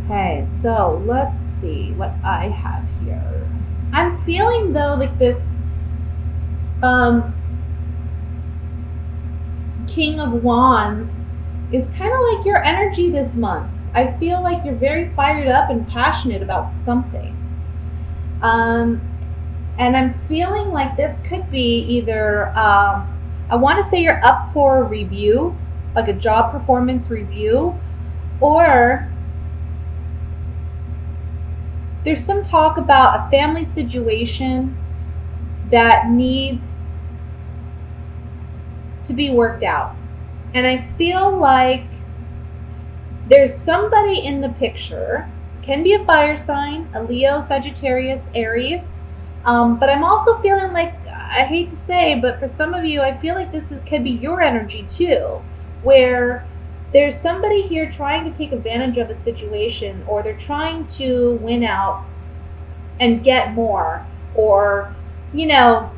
Okay, so let's see what I have here. I'm feeling though like this um King of Wands is kind of like your energy this month. I feel like you're very fired up and passionate about something. Um and I'm feeling like this could be either I want to say you're up for a review, like a job performance review, or there's some talk about a family situation that needs to be worked out. And I feel like there's somebody in the picture, can be a fire sign, a Leo, Sagittarius, Aries. But I'm also feeling like, I hate to say, but for some of you, I feel like could be your energy too, where there's somebody here trying to take advantage of a situation, or they're trying to win out and get more, or, you know,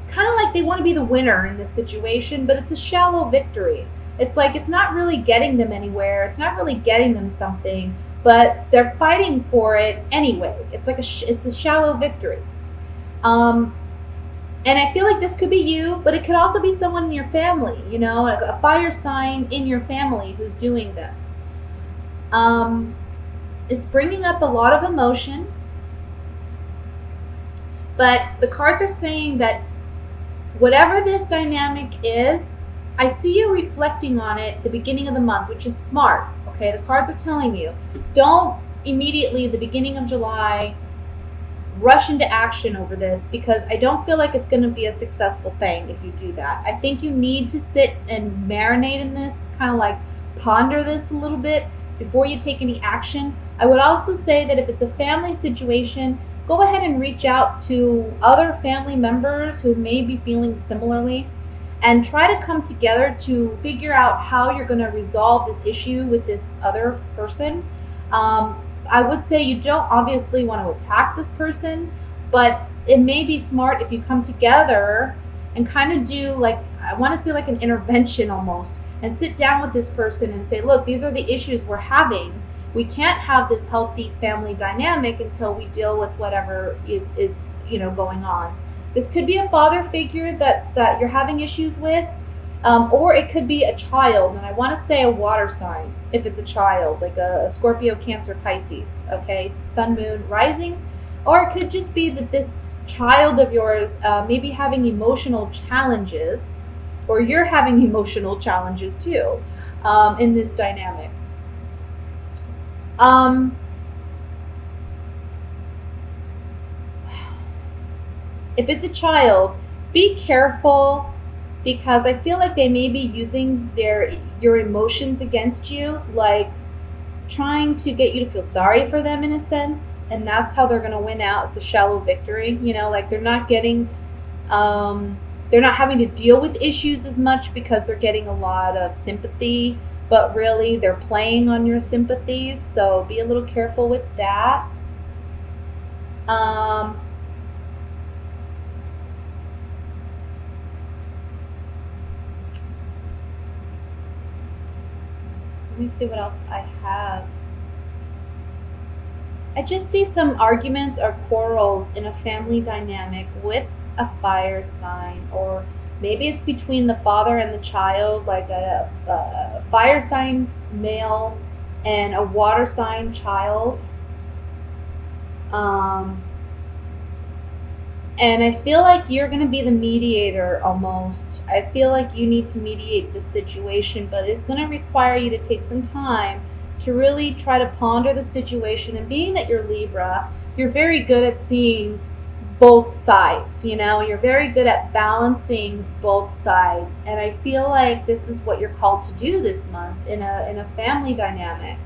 kind of like they want to be the winner in this situation, but it's a shallow victory. It's like it's not really getting them anywhere. It's not really getting them something, but they're fighting for it anyway. It's like it's a shallow victory. Um, and I feel like this could be you, but it could also be someone in your family. You know, like a fire sign in your family who's doing this. Um, it's bringing up a lot of emotion, but the cards are saying that whatever this dynamic is, I see you reflecting on it at the beginning of the month, which is smart. Okay, the cards are telling you don't immediately at the beginning of July rush into action over this, because I don't feel like it's going to be a successful thing if you do that. I think you need to sit and marinate in this, kind of like ponder this a little bit before you take any action. I would also say that if it's a family situation, go ahead and reach out to other family members who may be feeling similarly, and try to come together to figure out how you're going to resolve this issue with this other person. I would say you don't obviously want to attack this person, but it may be smart if you come together and kind of do, like, I want to say like an intervention almost, and sit down with this person and say, look, these are the issues we're having. We can't have this healthy family dynamic until we deal with whatever is going on. This could be a father figure that you're having issues with, or it could be a child, and I want to say a water sign if it's a child, like a Scorpio, Cancer, Pisces, okay, Sun, Moon, Rising. Or it could just be that this child of yours may be having emotional challenges, or you're having emotional challenges too, in this dynamic. Um, if it's a child, be careful, because I feel like they may be using your emotions against you, like trying to get you to feel sorry for them in a sense, and that's how they're going to win out. It's a shallow victory, like they're not having to deal with issues as much because they're getting a lot of sympathy, but really they're playing on your sympathies, so be a little careful with that. Um, Let me see what else I have. I just see some arguments or quarrels in a family dynamic with a fire sign, or maybe it's between the father and the child, like a fire sign male and a water sign child. Um, and I feel like you're going to be the mediator almost. I feel like you need to mediate this situation, but it's going to require you to take some time to really try to ponder the situation. And being that you're Libra, you're very good at seeing both sides, you're very good at balancing both sides. And I feel like this is what you're called to do this month in a family dynamic.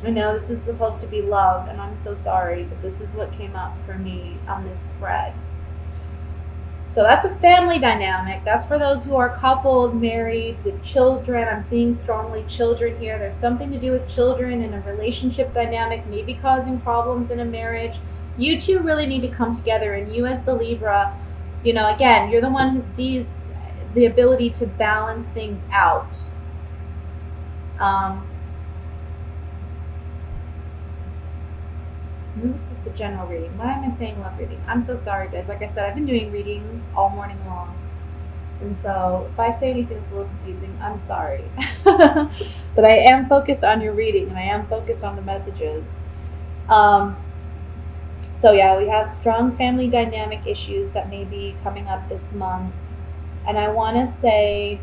I know this is supposed to be love, and I'm so sorry, but this is what came up for me on this spread. So that's a family dynamic. That's for those who are coupled, married, with children. I'm seeing strongly children here. There's something to do with children in a relationship dynamic, maybe causing problems in a marriage. You two really need to come together, and you as the Libra, again, you're the one who sees the ability to balance things out. This is the general reading. Why am I saying love reading? I'm so sorry, guys. Like I said, I've been doing readings all morning long. And so if I say anything that's a little confusing, I'm sorry. But I am focused on your reading, and I am focused on the messages. So yeah, we have strong family dynamic issues that may be coming up this month. And I want to say,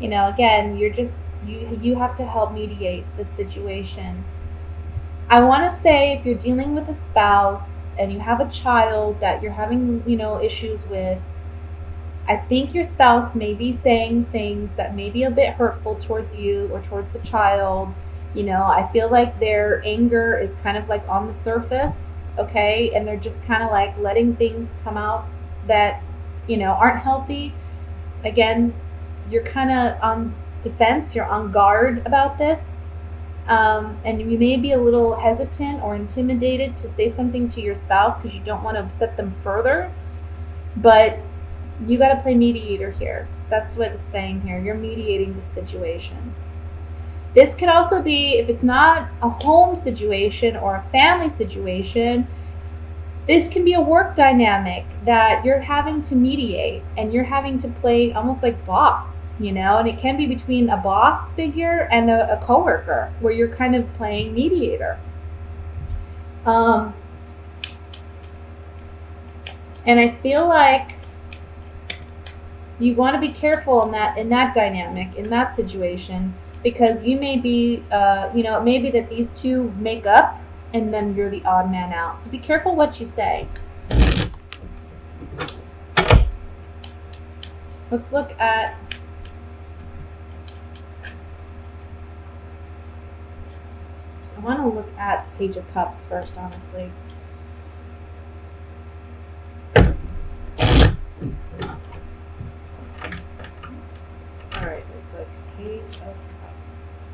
again, you have to help mediate the situation. I want to say, if you're dealing with a spouse and you have a child that you're having, issues with, I think your spouse may be saying things that may be a bit hurtful towards you or towards the child. I feel like their anger is kind of like on the surface, okay? And they're just kind of like letting things come out that, aren't healthy. Again, you're kind of on defense, you're on guard about this. And you may be a little hesitant or intimidated to say something to your spouse because you don't want to upset them further. But you got to play mediator here. That's what it's saying here. You're mediating the situation. This could also be, if it's not a home situation or a family situation, this can be a work dynamic that you're having to mediate, and you're having to play almost like boss, and it can be between a boss figure and a coworker where you're kind of playing mediator. And I feel like you want to be careful in that dynamic, in that situation, because you may be, it may be that these two make up and then you're the odd man out. So be careful what you say. Let's look at I want to look at the Page of Cups first, honestly. Alright, it's like Page of Cups.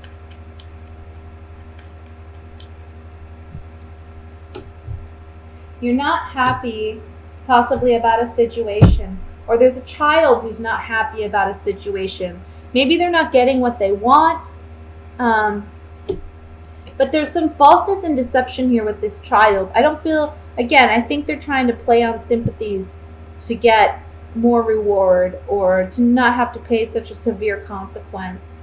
You're not happy possibly about a situation, or there's a child who's not happy about a situation. Maybe they're not getting what they want, but there's some falseness and deception here with this child. I think they're trying to play on sympathies to get more reward or to not have to pay such a severe consequence.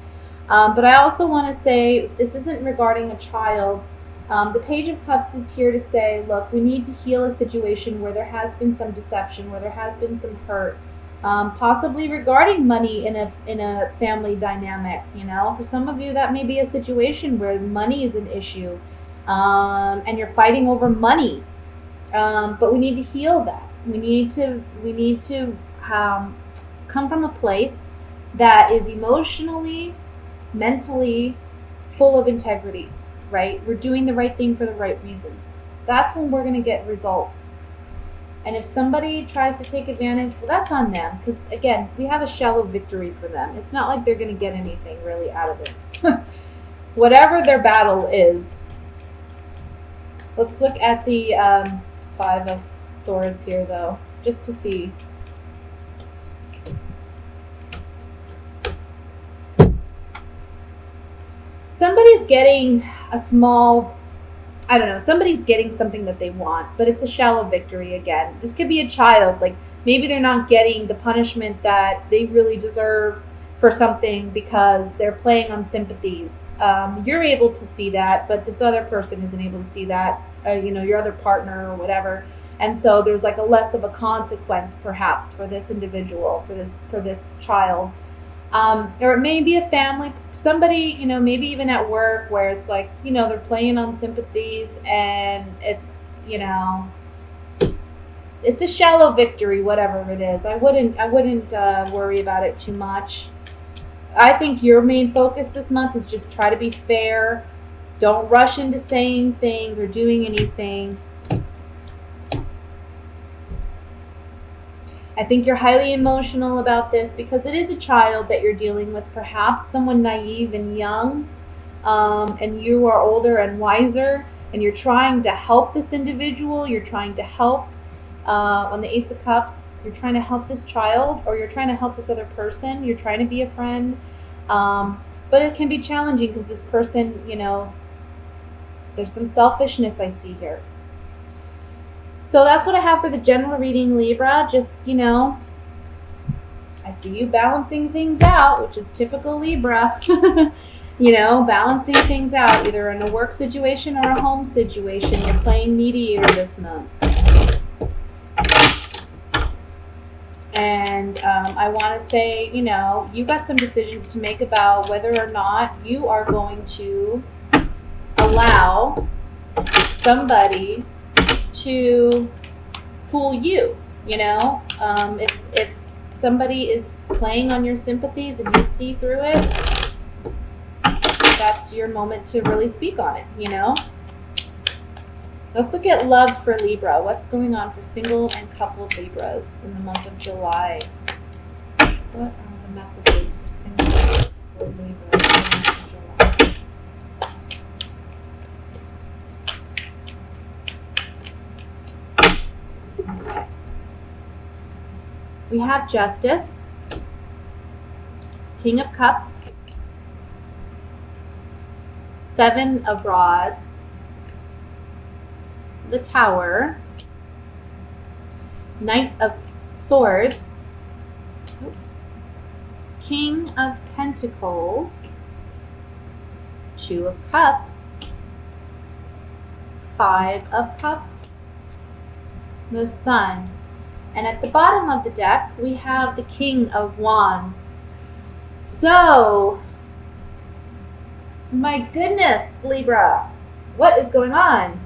But I also want to say, if this isn't regarding a child, the Page of Cups is here to say, look, we need to heal a situation where there has been some deception, where there has been some hurt, possibly regarding money in a family dynamic. For some of you, that may be a situation where money is an issue, and you're fighting over money. But we need to heal that. We need to come from a place that is emotionally, mentally full of integrity. Right? We're doing the right thing for the right reasons. That's when we're going to get results. And if somebody tries to take advantage, well, that's on them. Because, again, we have a shallow victory for them. It's not like they're going to get anything really out of this. Whatever their battle is. Let's look at the Five of Swords here, though, just to see. Somebody's getting somebody's getting something that they want, but it's a shallow victory again. This could be a child, like maybe they're not getting the punishment that they really deserve for something because they're playing on sympathies. You're able to see that, but this other person isn't able to see that, your other partner or whatever. And so there's like a less of a consequence perhaps for this individual, for this child. Or it may be a family, somebody, maybe even at work where it's like, they're playing on sympathies and it's, it's a shallow victory, whatever it is. I wouldn't worry about it too much. I think your main focus this month is just try to be fair. Don't rush into saying things or doing anything. I think you're highly emotional about this because it is a child that you're dealing with, perhaps someone naive and young, and you are older and wiser, and you're trying to help this individual. You're trying to help on the Ace of Cups. You're trying to help this child, or you're trying to help this other person. You're trying to be a friend. But it can be challenging because this person, there's some selfishness I see here. So that's what I have for the general reading, Libra. Just, I see you balancing things out, which is typical Libra. Balancing things out, either in a work situation or a home situation. You're playing mediator this month. And I want to say, you got some decisions to make about whether or not you are going to allow somebody to fool you. If somebody is playing on your sympathies and you see through it, that's your moment to really speak on it. Let's look at love for Libra. What's going on for single and coupled Libras in the month of July? What are the messages for single and coupled Libras in the month of July? Okay. We have Justice, King of Cups, Seven of Rods, the Tower, Knight of Swords, King of Pentacles, Two of Cups, Five of Cups, the Sun. And at the bottom of the deck, we have the King of Wands. So, my goodness, Libra, what is going on?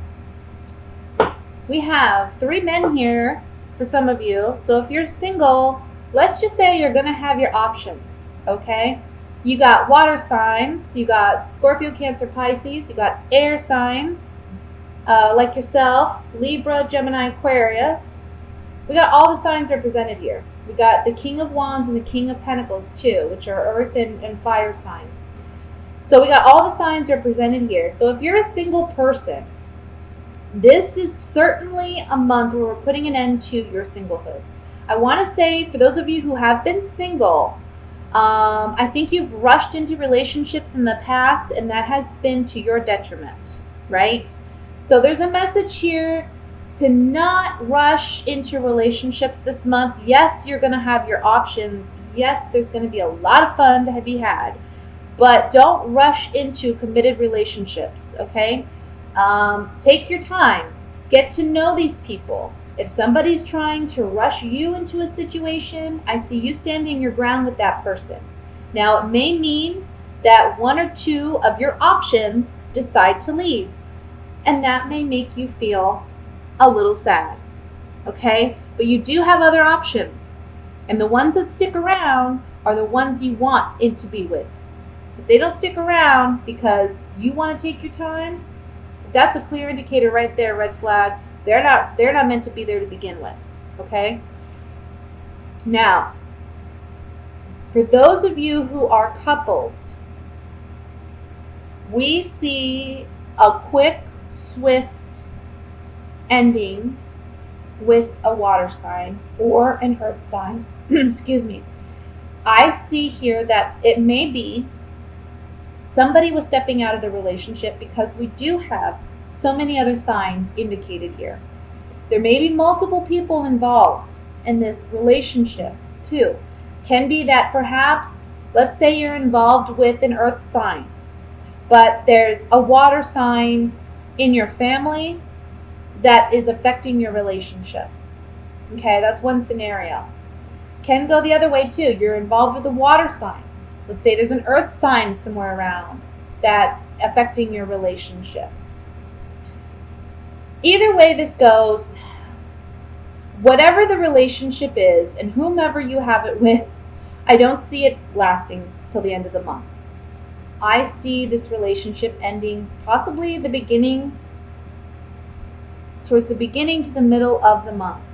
We have 3 men here for some of you. So if you're single, let's just say you're going to have your options, okay? You got water signs. You got Scorpio, Cancer, Pisces. You got air signs like yourself, Libra, Gemini, Aquarius. We got all the signs represented here. We got the King of Wands and the King of Pentacles too, which are earth and fire signs. So we got all the signs represented here. So if you're a single person, this is certainly a month where we're putting an end to your singlehood. I want to say, for those of you who have been single, I think you've rushed into relationships in the past, and that has been to your detriment, right? So there's a message here to not rush into relationships this month. Yes, you're going to have your options. Yes, there's going to be a lot of fun to be had, but don't rush into committed relationships, okay? Take your time. Get to know these people. If somebody's trying to rush you into a situation, I see you standing your ground with that person. Now, it may mean that 1 or 2 of your options decide to leave, and that may make you feel a little sad, okay? But you do have other options, and the ones that stick around are the ones you want it to be with. If they don't stick around because you want to take your time, that's a clear indicator right there, red flag. They're not meant to be there to begin with, okay? Now, for those of you who are coupled, we see a quick, swift ending with a water sign or an earth sign. Excuse me. I see here that it may be somebody was stepping out of the relationship, because we do have so many other signs indicated here. There may be multiple people involved in this relationship too. Can be that perhaps, let's say you're involved with an earth sign, but there's a water sign in your family that is affecting your relationship. Okay, that's one scenario. Can go the other way too. You're involved with a water sign. Let's say there's an earth sign somewhere around that's affecting your relationship. Either way this goes, whatever the relationship is and whomever you have it with, I don't see it lasting till the end of the month. I see this relationship ending possibly the beginning, towards the beginning to the middle of the month.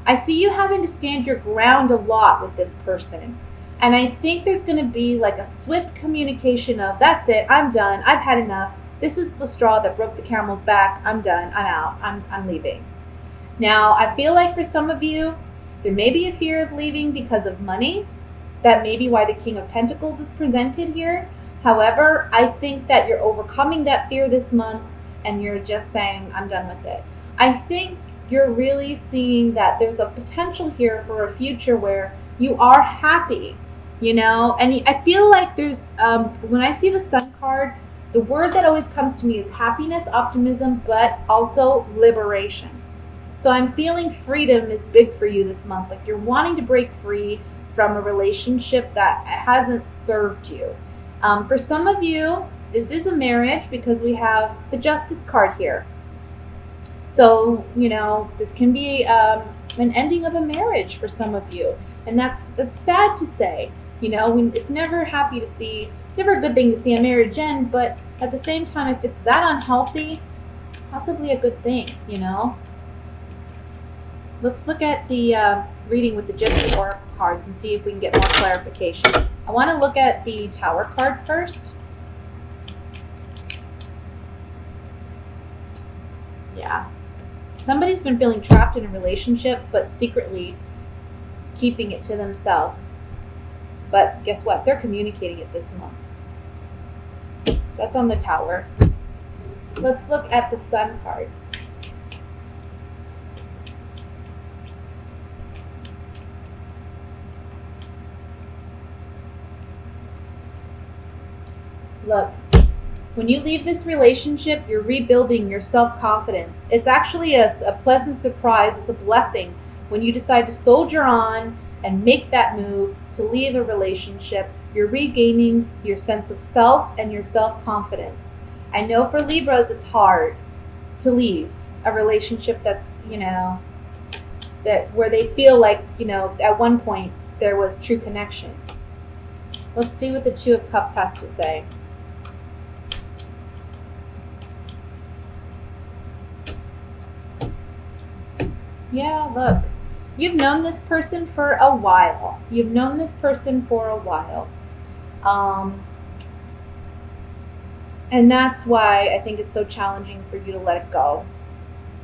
I see you having to stand your ground a lot with this person. And I think there's going to be like a swift communication of, that's it, I'm done, I've had enough. This is the straw that broke the camel's back. I'm done, I'm out, I'm leaving. Now, I feel like for some of you, There may be a fear of leaving because of money. That may be why the King of Pentacles is presented here. However, I think that you're overcoming that fear this month and you're just saying, I'm done with it. I think you're really seeing that there's a potential here for a future where you are happy, you know? And I feel like there's, when I see the Sun card, the word that always comes to me is happiness, optimism, but also liberation. So I'm feeling freedom is big for you this month. Like you're wanting to break free from a relationship that hasn't served you. For some of you, this is a marriage because we have the Justice card here. So, you know, this can be an ending of a marriage for some of you. And that's sad to say. You know, it's never happy to see, it's never a good thing to see a marriage end, but at the same time, if it's that unhealthy, it's possibly a good thing, you know? Let's look at the reading with the Gypsy Oracle cards and see if we can get more clarification. I want to look at the Tower card first. Yeah. Somebody's been feeling trapped in a relationship, but secretly keeping it to themselves. But guess what? They're communicating it this month. That's on the Tower. Let's look at the Sun card. Look, when you leave this relationship, you're rebuilding your self-confidence. It's actually a pleasant surprise. It's a blessing when you decide to soldier on and make that move to leave a relationship. You're regaining your sense of self and your self-confidence. I know for Libras, it's hard to leave a relationship that's, you know, that where they feel like, you know, at one point there was true connection. Let's see what the Two of Cups has to say. Yeah, look, you've known this person for a while. You've known this person for a while. And that's why I think it's so challenging for you to let it go.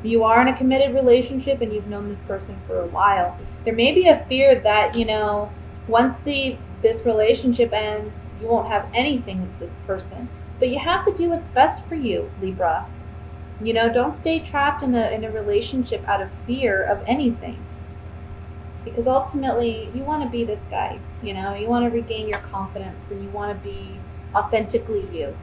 You are in a committed relationship and you've known this person for a while. There may be a fear that, you know, once this relationship ends, you won't have anything with this person. But you have to do what's best for you, Libra. You know, don't stay trapped in a relationship out of fear of anything. Because ultimately, you want to be this guy, you know? You want to regain your confidence and you want to be authentically you.